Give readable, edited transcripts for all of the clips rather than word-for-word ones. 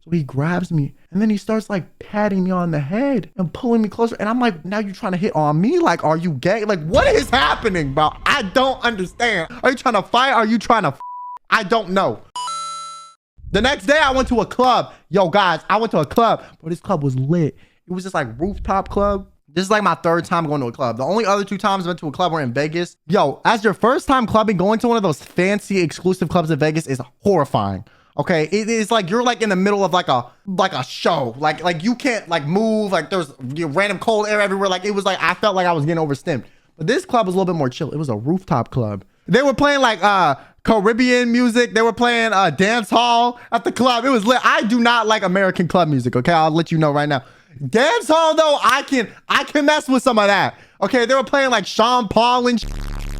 So he grabs me and then he starts like patting me on the head and pulling me closer. And I'm like, now you're trying to hit on me? Like, are you gay? Like, what is happening, bro? I don't understand. Are you trying to fight? Are you trying to I don't know. The next day I went to a club. Yo, guys, I went to a club. Bro, this club was lit. It was just like rooftop club. This is like my third time going to a club. The only other 2 times I went to a club were in Vegas. Yo, as your first time clubbing, going to one of those fancy exclusive clubs in Vegas is horrifying. Okay, it is like you're like in the middle of like a show. Like you can't like move. Like there's random cold air everywhere. Like it was like I felt like I was getting overstimmed. But this club was a little bit more chill. It was a rooftop club. They were playing like Caribbean music. They were playing dance hall at the club. It was lit. I do not like American club music. Okay, I'll let you know right now. Dance hall though, I can mess with some of that. Okay, they were playing like Sean Paul and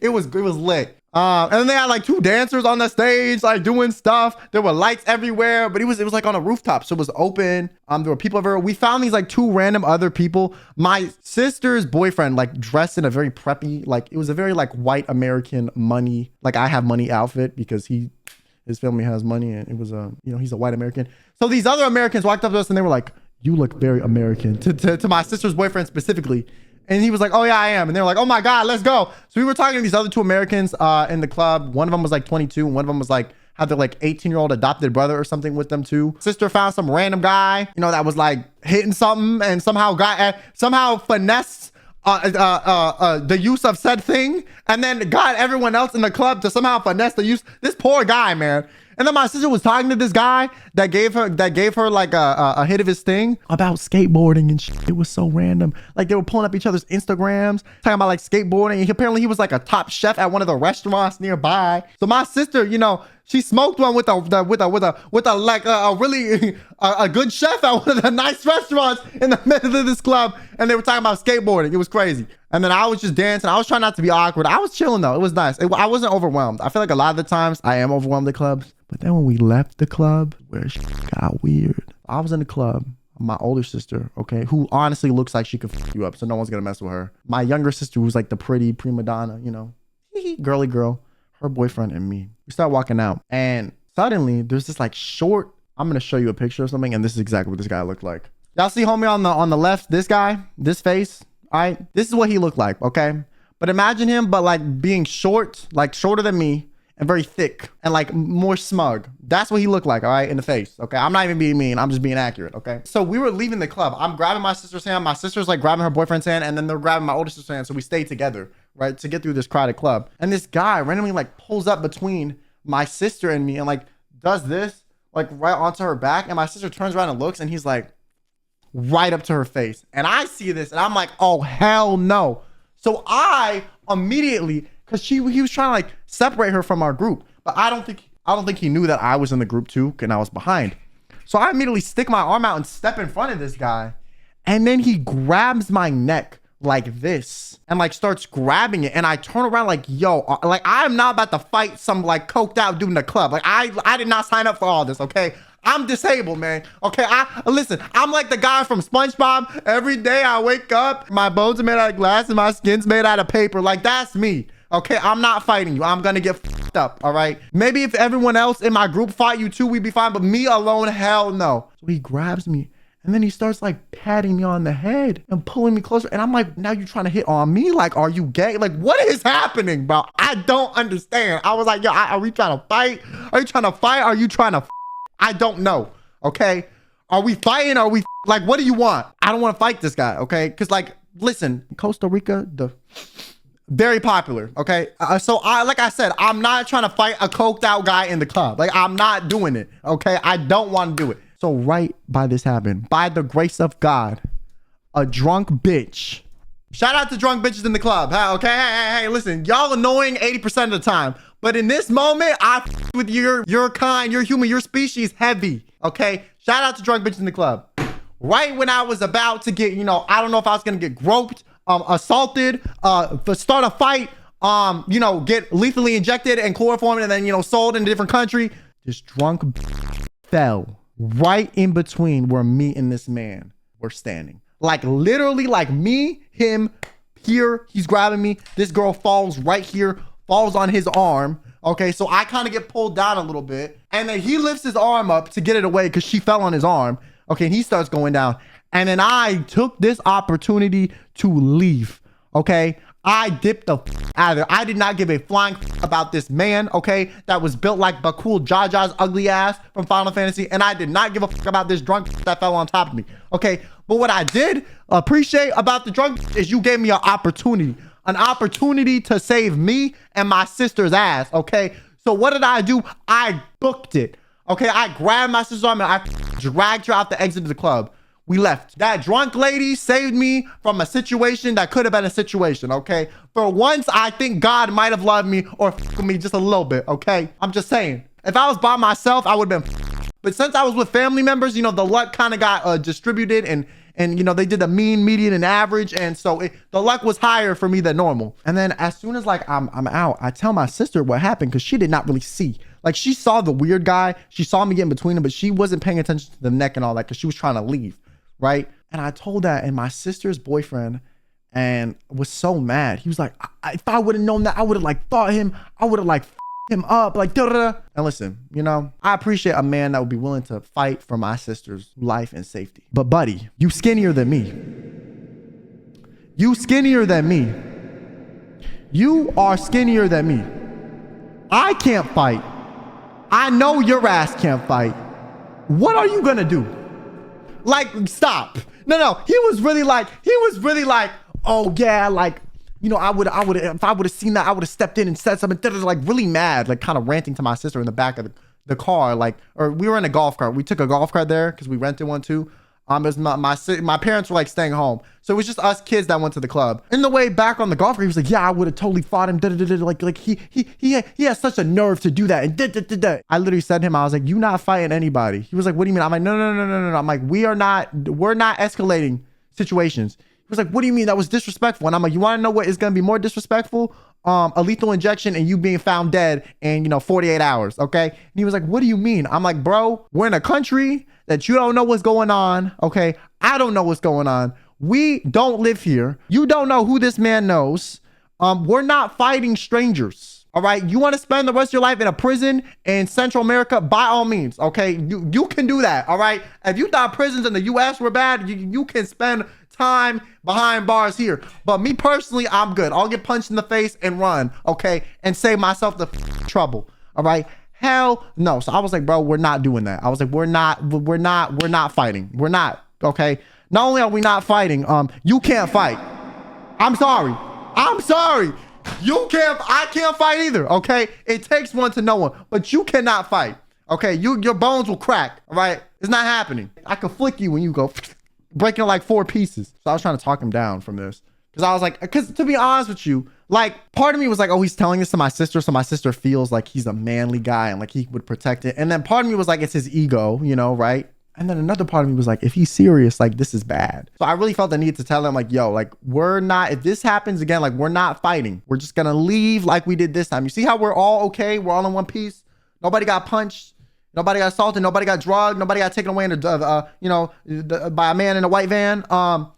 it was lit. And then they had like 2 dancers on the stage, like doing stuff. There were lights everywhere, but it was like on a rooftop, so it was open. There were people everywhere. We found these like 2 random other people. My sister's boyfriend, like dressed in a very preppy, like it was a very like white American money, like I have money outfit because his family has money, and it was he's a white American. So these other Americans walked up to us and they were like, "You look very American," to my sister's boyfriend specifically. And he was like, "Oh yeah, I am." And they were like, "Oh my God, let's go." So we were talking to these other 2 Americans in the club. One of them was like 22. And one of them was like, had their like 18-year-old adopted brother or something with them too. Sister found some random guy, that was like hitting something and somehow finessed the use of said thing. And then got everyone else in the club to somehow finesse the use. This poor guy, man. And then my sister was talking to this guy that gave her like a hit of his thing about skateboarding and shit. It was so random. Like they were pulling up each other's Instagrams, talking about like skateboarding. And apparently he was like a top chef at one of the restaurants nearby. So my sister, she smoked one with a really good chef at one of the nice restaurants in the middle of this club. And they were talking about skateboarding. It was crazy. And then I was just dancing. I was trying not to be awkward. I was chilling though. It was nice. I wasn't overwhelmed. I feel like a lot of the times I am overwhelmed at clubs. But then when we left the club, where shit got weird. I was in the club. My older sister, okay, who honestly looks like she could fuck you up, so no one's gonna mess with her. My younger sister, who's like the pretty prima donna, girly girl, her boyfriend and me. We start walking out, and suddenly there's this like short. I'm gonna show you a picture of something, and this is exactly what this guy looked like. Y'all see homie on the left? This guy, this face. All right, this is what he looked like. Okay, but imagine him, but like being short, like shorter than me. And very thick and like more smug. That's what he looked like, all right, in the face. Okay, I'm not even being mean. I'm just being accurate. Okay, so we were leaving the club. I'm grabbing my sister's hand. My sister's like grabbing her boyfriend's hand, and then they're grabbing my older sister's hand. So we stayed together, right, to get through this crowded club. And this guy randomly like pulls up between my sister and me and like does this like right onto her back. And my sister turns around and looks, and he's like right up to her face. And I see this, and I'm like, oh hell no. So I immediately. Because he was trying to like separate her from our group, but I don't think he knew that I was in the group too, and I was behind. So I immediately stick my arm out and step in front of this guy, and then he grabs my neck like this and like starts grabbing it, and I turn around like, yo, like I'm not about to fight some like coked out dude in the club. Like I did not sign up for all this. Okay, I'm disabled, man. Okay, listen, I'm like the guy from SpongeBob. Every day I wake up, my bones are made out of glass and my skin's made out of paper. Like that's me. Okay, I'm not fighting you. I'm gonna get fucked up, all right? Maybe if everyone else in my group fight you too, we'd be fine, but me alone, hell no. So he grabs me, and then he starts like patting me on the head and pulling me closer. And I'm like, now you're trying to hit on me? Like, are you gay? Like, what is happening, bro? I don't understand. I was like, yo, are we trying to fight? Are you trying to fight? Are you trying to I don't know, okay? Are we fighting? Are we like, what do you want? I don't want to fight this guy, okay? Because like, listen, Costa Rica, very popular, okay? So like I said, I'm not trying to fight a coked out guy in the club. Like I'm not doing it, okay? I don't want to do it. So right by this happened, by the grace of God, a drunk bitch. Shout out to drunk bitches in the club, huh? Okay, hey, listen, y'all annoying 80% of the time. But in this moment, I with your kind, your human, your species heavy, okay? Shout out to drunk bitches in the club. Right when I was about to get, I don't know if I was gonna get groped, assaulted, start a fight, get lethally injected and chloroformed and then, sold in a different country. This drunk fell right in between where me and this man were standing. Like literally like me, him, here, he's grabbing me. This girl falls right here, falls on his arm. Okay, so I kind of get pulled down a little bit. And then he lifts his arm up to get it away because she fell on his arm. Okay, and he starts going down. And then I took this opportunity to leave. Okay, I dipped the out of there. I did not give a flying about this man, okay, that was built like Bakul Jaja's ugly ass from Final Fantasy. And I did not give a about this drunk that fell on top of me. Okay, but what I did appreciate about the drunk is you gave me an opportunity to save me and my sister's ass, okay? So what did I do? I booked it, okay? I grabbed my sister's arm and I dragged her out the exit of the club. We left. That drunk lady saved me from a situation that could have been a situation, okay? For once, I think God might have loved me or f***ed me just a little bit, okay? I'm just saying. If I was by myself, I would have been f***ed. But since I was with family members, you know, the luck kind of got distributed and you know, they did the mean, median, and average. And so the luck was higher for me than normal. And then as soon as like I'm out, I tell my sister what happened because she did not really see. Like she saw the weird guy. She saw me get in between them, but she wasn't paying attention to the neck and all that because she was trying to leave. Right. And I told that, and my sister's boyfriend and was so mad. He was like, if I would have known that, I would have like fought him. I would have like him up like da-da-da. And listen, you know, I appreciate a man that would be willing to fight for my sister's life and safety. But buddy, you skinnier than me. You skinnier than me. You are skinnier than me. I can't fight. I know your ass can't fight. What are you gonna do? Like, stop. No, he was really like, oh yeah, like, you know, I would if I would have seen that, I would have stepped in and said something, like really mad, like kind of ranting to my sister in the back of the car, like, or we were in a golf cart. We took a golf cart there because we rented one too. It was my parents were like staying home, so it was just us kids that went to the club. In the way back on the golf cart, he was like, yeah, I would have totally fought him. Like he has such a nerve to do that. And I literally said to him, I was like, you not fighting anybody. He was like, what do you mean? I'm like, no. I'm like, we're not escalating situations. He was like, what do you mean? That was disrespectful. And I'm like, you want to know what is going to be more disrespectful? A lethal injection and you being found dead in, 48 hours. Okay. And he was like, what do you mean? I'm like, bro, we're in a country that you don't know what's going on. Okay. I don't know what's going on. We don't live here. You don't know who this man knows. We're not fighting strangers. All right. You want to spend the rest of your life in a prison in Central America? By all means. Okay. You can do that. All right. If you thought prisons in the US were bad, you can spend time behind bars here. But me personally, I'm good. I'll get punched in the face and run. Okay. And save myself the trouble. All right. Hell no. So I was like, bro, we're not doing that. I was like, we're not fighting. We're not. Okay. Not only are we not fighting, you can't fight. I'm sorry. I can't fight either. Okay. It takes one to know one, but you cannot fight. Okay. Your bones will crack. All right. It's not happening. I can flick you when you go breaking like 4 pieces. So I was trying to talk him down from this. Because I was like, because to be honest with you, like part of me was like, oh, he's telling this to my sister. So my sister feels like he's a manly guy and like he would protect it. And then part of me was like, it's his ego, right? And then another part of me was like, if he's serious, like this is bad. So I really felt the need to tell him like, yo, like if this happens again, like we're not fighting. We're just going to leave like we did this time. You see how we're all okay? We're all in one piece. Nobody got punched. Nobody got assaulted. Nobody got drugged. Nobody got taken away by a man in a white van.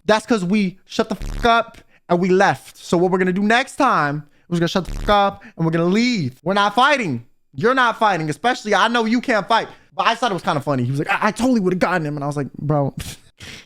That's because we shut the fuck up and we left. So what we're going to do next time, we're going to shut the fuck up and we're going to leave. We're not fighting. You're not fighting. Especially, I know you can't fight. But I thought it was kind of funny. He was like, I totally would have gotten him. And I was like, bro,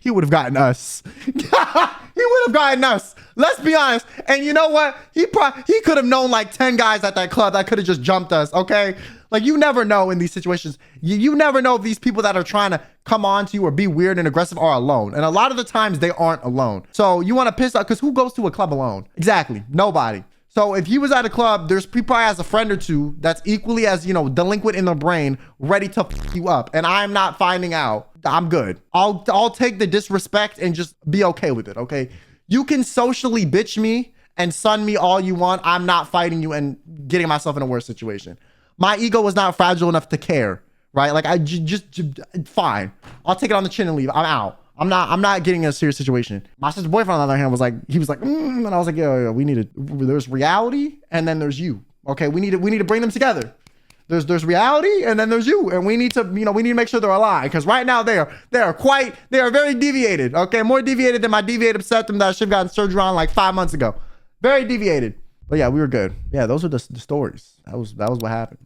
he would have gotten us. He would have gotten us. Let's be honest. And you know what? He could have known like 10 guys at that club that could have just jumped us. Okay. Like you never know in these situations. You never know if these people that are trying to come on to you or be weird and aggressive are alone. And a lot of the times they aren't alone. So you want to piss off because who goes to a club alone? Exactly. Nobody. So if he was at a club, he probably has a friend or two that's equally as, delinquent in their brain, ready to fuck you up. And I'm not finding out. I'm good. I'll take the disrespect and just be okay with it. Okay. You can socially bitch me and sun me all you want. I'm not fighting you and getting myself in a worse situation. My ego was not fragile enough to care, right? Like I just fine. I'll take it on the chin and leave. I'm out. I'm not getting in a serious situation. My sister's boyfriend, on the other hand, was like, and I was like, yo, there's reality and then there's you. Okay, we need to bring them together. There's reality and then there's you, and we need to make sure they're aligned because right now they are very deviated. Okay, more deviated than my deviated septum that I should have gotten surgery on like 5 months ago. Very deviated. But yeah, we were good. Yeah, those are the stories. That was what happened.